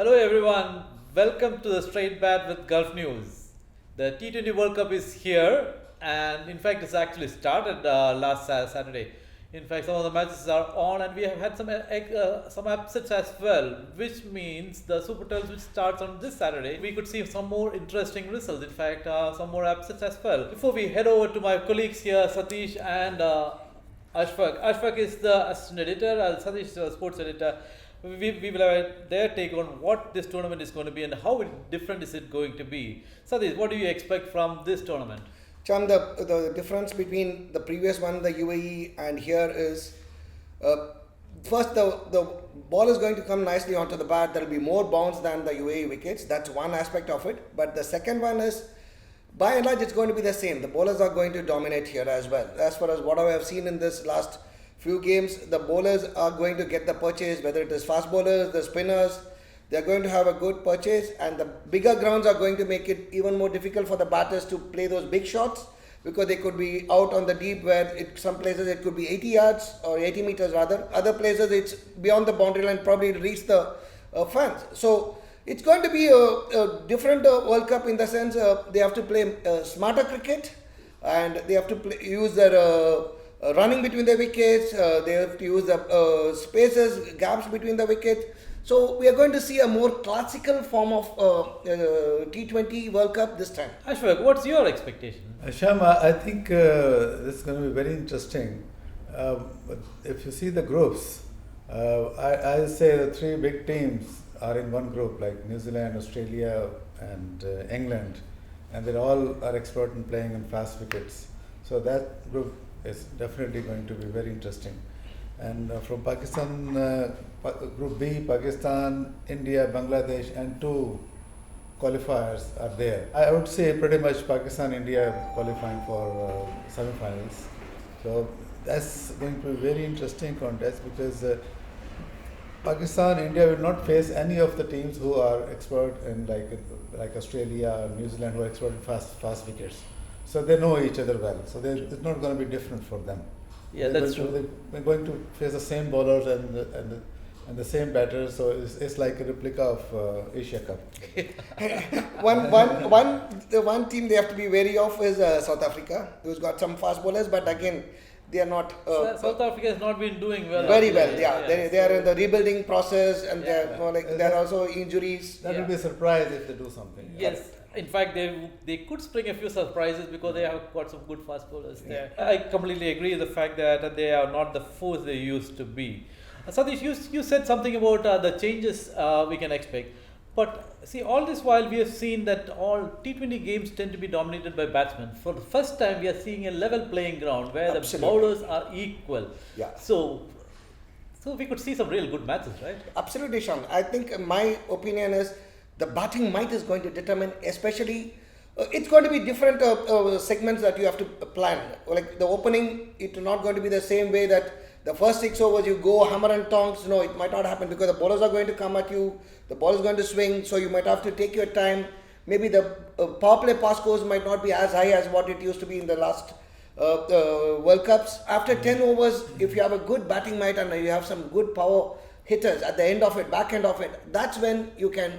Hello everyone, welcome to the Straight Bat with Gulf News. The T20 World Cup is here, and in fact it's actually started last Saturday. In fact, some of the matches are on, and we have had some upsets as well, which means the Super 12, which starts on this Saturday, we could see some more interesting results. In fact, some more upsets as well. Before we head over to my colleagues here, Satish and Ashfaq. Ashfaq is the assistant editor, Satish is the sports editor. We will have their take on what this tournament is going to be and how different is it going to be. Satish, what do you expect from this tournament? Chan, the difference between the previous one, the UAE, and here is first the ball is going to come nicely onto the bat. There will be more bounce than the UAE wickets. That's one aspect of it. But the second one is, by and large, it's going to be the same. The bowlers are going to dominate here as well. As far as what I have seen in this last few games, the bowlers are going to get the purchase, whether it is fast bowlers, the spinners. They're going to have a good purchase, and the bigger grounds are going to make it even more difficult for the batters to play those big shots, because they could be out on the deep where some places it could be 80 yards or 80 meters rather. Other places it's beyond the boundary line, probably reach the fans. So it's going to be a different World Cup in the sense they have to play smarter cricket, and they have to use their running between the wickets. They have to use the spaces, gaps between the wickets. So we are going to see a more classical form of T20 World Cup this time. Ashfaq, what's your expectation? Shama, I think this is going to be very interesting. If you see the groups, I say the three big teams are in one group, like New Zealand, Australia, and England, and they all are expert in playing on fast wickets. So that group is definitely going to be very interesting. And from Pakistan, Group B, Pakistan, India, Bangladesh, and two qualifiers are there. I would say pretty much Pakistan, India qualifying for semi-finals. So that's going to be a very interesting contest, because Pakistan, India will not face any of the teams who are expert in like Australia or New Zealand, who are expert in fast wickets. So they know each other well. So it's not going to be different for them. Yeah, that's true. We're going to face the same bowlers and the same batters, so it's like a replica of Asia Cup. One team they have to be wary of is South Africa, who's got some fast bowlers, but again, they are not. South Africa has not been doing well. Very well, yeah. They are in the rebuilding process, and there are also injuries. That will be a surprise if they do something. Yes. In fact, they could spring a few surprises because they have got some good fast bowlers there. I completely agree with the fact that they are not the force they used to be. Satish, you said something about the changes we can expect. But see, all this while we have seen that all T20 games tend to be dominated by batsmen. For the first time, we are seeing a level playing ground where the bowlers are equal. Yeah. So we could see some real good matches, right? Absolutely, Sean. I think my opinion is the batting might is going to determine, especially it's going to be different segments that you have to plan. Like the opening, it's not going to be the same way that the first 6 overs you go hammer and tongs. No, it might not happen, because the bowlers are going to come at you, the ball is going to swing, so you might have to take your time. Maybe the power play pass scores might not be as high as what it used to be in the last World Cups. After 10 overs, if you have a good batting might and you have some good power hitters at the end of it, back end of it, that's when you can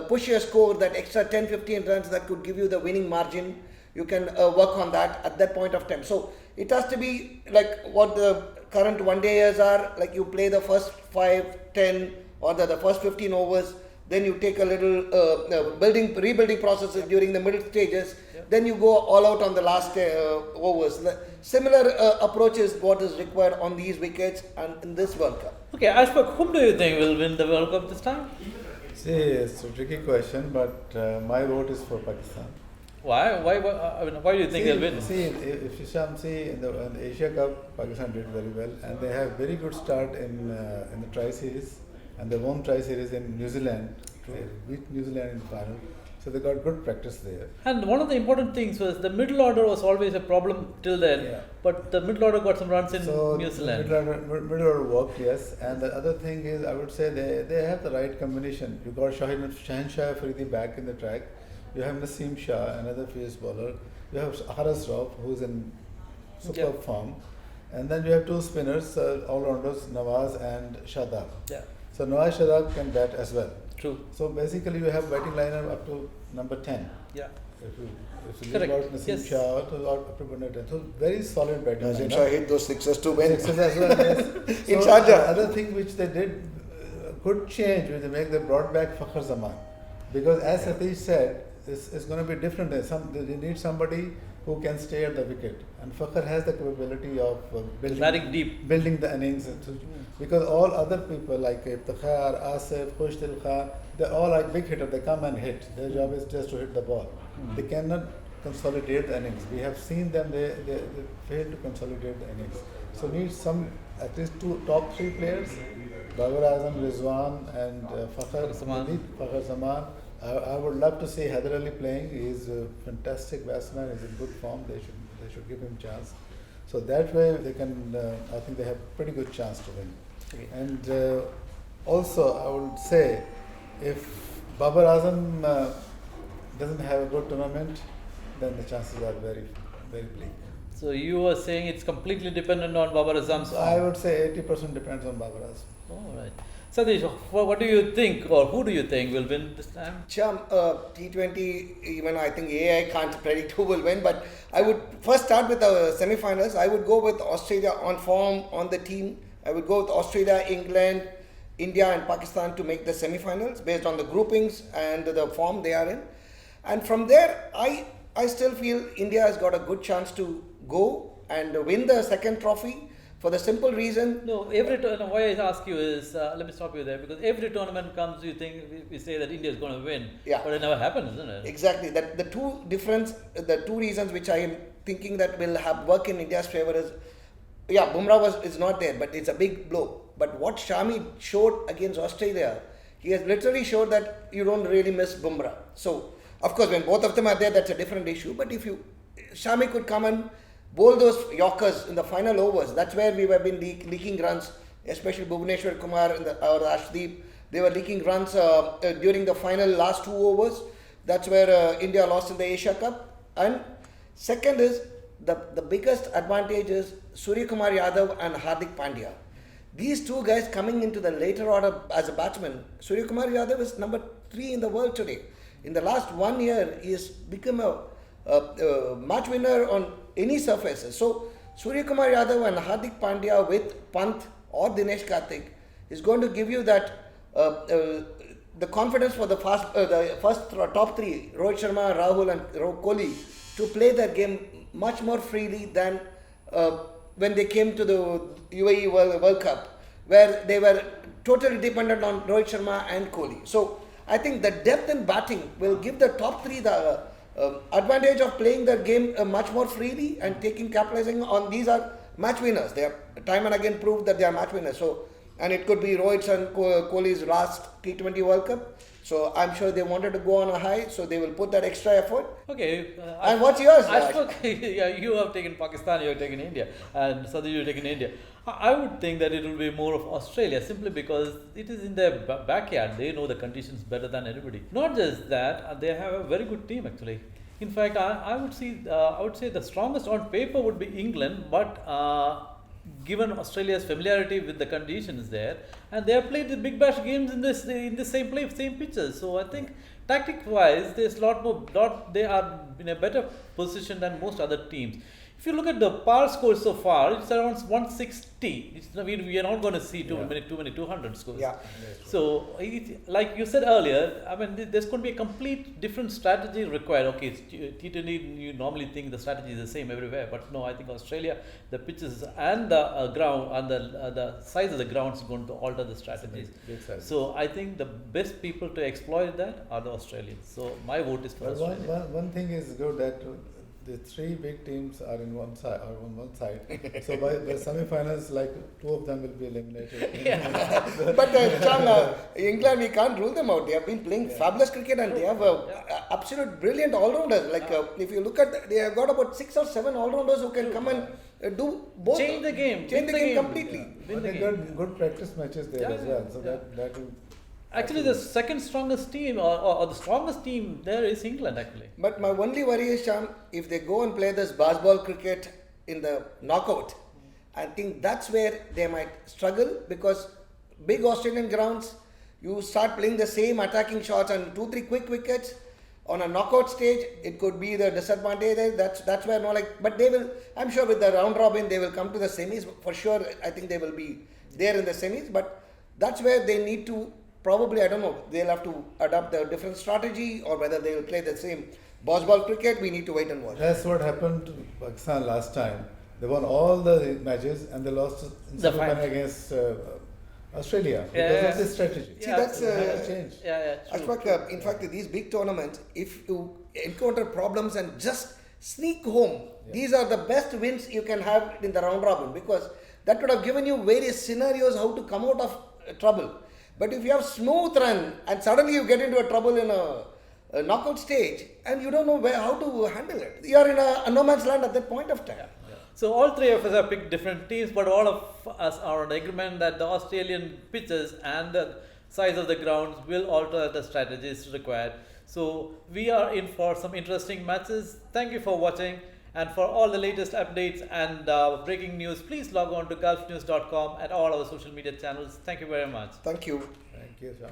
push your score, that extra 10-15 runs that could give you the winning margin. You can work on that at that point of time. So it has to be like what the current one-dayers are, like you play the first 5, 10 or the first 15 overs, then you take a little rebuilding process during the middle stages, then you go all out on the last overs. Similar approach is what is required on these wickets and in this World Cup. Okay, Ashfaq, whom do you think will win the World Cup this time? See, it's a tricky question, but my vote is for Pakistan. Why? Why do you think they'll win? See, if you see in the Asia Cup, Pakistan did very well, and they have very good start in the tri-series, and they won tri-series in New Zealand. They beat New Zealand in the final, so they got good practice there. And one of the important things was the middle order was always a problem till then, but the middle order got some runs in New Zealand. Middle order worked, yes. And the other thing is, I would say they have the right combination. You got Shaheen Shah Afridi back in the track. You have Naseem Shah, another fierce bowler. You have Haris Rauf, who's in superb form. And then you have two spinners, all-rounders, Nawaz and Shadab. Yeah. So Nawaz Shadab can bat as well. True. So basically, you have batting lineup up to number 10. Yeah. If you Correct. leave out Naseem Yes. Shah up to number 10. So very solid batting Naseem lineup. Shah hit those sixes to win. Sixes as well, yes. In So Sharjah. the other thing which they did, good change, which they make, they brought back Fakhar Zaman. Because as Satish said, it's going to be different. They need somebody who can stay at the wicket. And Fakhar has the capability of Batting deep. building the innings. Because all other people like Iftikhar, Asif, Khushdil Khan, they're all like big hitter. They come and hit. Their job is just to hit the ball. They cannot consolidate the innings. We have seen them, they fail to consolidate the innings. So need some, at least top three players, Babar Azam, Rizwan and Fakhar Zaman. Fakhar Zaman. I would love to see Haider Ali playing. He is a fantastic batsman. He's in good form. They should give him chance. So that way they can. I think they have pretty good chance to win. Okay. And also I would say, if Babar Azam doesn't have a good tournament, then the chances are very, very bleak. So you were saying it's completely dependent on Babar Azam's So form. I would say 80% depends on Babar Azam. All right. Satish, what do you think, or who do you think will win this time? Cham, T20, even I think AI can't predict who will win, but I would first start with the semi-finals. I would go with Australia on form, on the team. I would go with Australia, England, India and Pakistan to make the semi-finals based on the groupings and the form they are in. And from there, I still feel India has got a good chance to go and win the second trophy. For the simple reason, No, why I ask you is, let me stop you there, because every tournament comes, you think, we say that India is going to win, Yeah. but it never happens, isn't it? exactly, that the two reasons which I am thinking that will have work in India's favor is, yeah, Bumrah is not there, but it's a big blow. But what Shami showed against Australia, he has literally showed that you don't really miss Bumrah. So, of course, when both of them are there, that's a different issue. But if Shami could come and bowl those Yorkers in the final overs, that's where we have been leaking runs, especially Bhuvneshwar Kumar or Ashdeep. They were leaking runs during the final last 2 overs. That's where India lost in the Asia Cup. And second is, the biggest advantage is Surya Kumar Yadav and Hardik Pandya. These two guys coming into the later order as a batsman. Surya Kumar Yadav is number 3 in the world today. In the last 1 year, he has become a match winner on any surfaces. So Surya Kumar Yadav and Hardik Pandya with Pant or Dinesh Karthik is going to give you that the confidence for the first top 3, Rohit Sharma, Rahul and Kohli, to play their game much more freely than when they came to the UAE World Cup, where they were totally dependent on Rohit Sharma and Kohli. So I think the depth in batting will give the top 3 the advantage of playing the game much more freely and capitalizing on these are match winners. They have time and again proved that they are match winners. So, and it could be Rohit's and Kohli's last T20 World Cup. So I'm sure they wanted to go on a high, so they will put that extra effort. Okay. And what's yours? Yeah, you have taken Pakistan, you have taken India, and Sadiq, you have taken India. I would think that it will be more of Australia, simply because it is in their backyard. They know the conditions better than anybody. Not just that, they have a very good team actually. In fact, I would say the strongest on paper would be England, but given Australia's familiarity with the conditions there, and they have played the big bash games in the same pitches. So I think tactic-wise, there's they are in a better position than most other teams. If you look at the par score so far, it's around 160. We are not going to see too many 200 scores. Yeah. So, like you said earlier, I mean, there's going to be a complete different strategy required. Okay, it's T20, you normally think the strategy is the same everywhere, but no, I think Australia, the pitches and the ground and the size of the ground is going to alter the strategies. So, I think the best people to exploit that are the Australians. So, my vote is for Australia. One thing is good that the 3 big teams are on one side. So by the semi-finals, like 2 of them will be eliminated. But England, we can't rule them out. They have been playing fabulous cricket and they have absolute brilliant all-rounders. Like if you look at, they have got about 6 or 7 all-rounders who can come and do both. Change the game. Change the game completely. But they got good practice matches there as well. So that will. Actually, the second strongest team or the strongest team there is England actually. But my only worry is, Sham, if they go and play this baseball cricket in the knockout, I think that's where they might struggle, because big Australian grounds, you start playing the same attacking shots and 2-3 quick wickets on a knockout stage, it could be the disadvantage there. That's where but they will, I'm sure with the round robin they will come to the semis for sure. I think they will be there in the semis, but that's where they need to probably, I don't know, they'll have to adopt a different strategy, or whether they will play the same ball cricket. We need to wait and watch. That's what happened to Pakistan last time. They won all the matches and they lost in The semi-final final. against Australia Yeah, because yeah. of this strategy. See, that's Has changed. Ashfaq, in fact, these big tournaments, if you encounter problems and just sneak home, these are the best wins you can have in the round robin, because that would have given you various scenarios how to come out of trouble. But if you have smooth run and suddenly you get into a trouble in a knockout stage and you don't know how to handle it, you are in a no man's land at that point of time. So all three of us have picked different teams, but all of us are on agreement that the Australian pitches and the size of the grounds will alter the strategies required. So we are in for some interesting matches. Thank you for watching, and for all the latest updates and breaking news, please log on to gulfnews.com and all our social media channels. Thank you very much. Thank you. Thank you, Sean.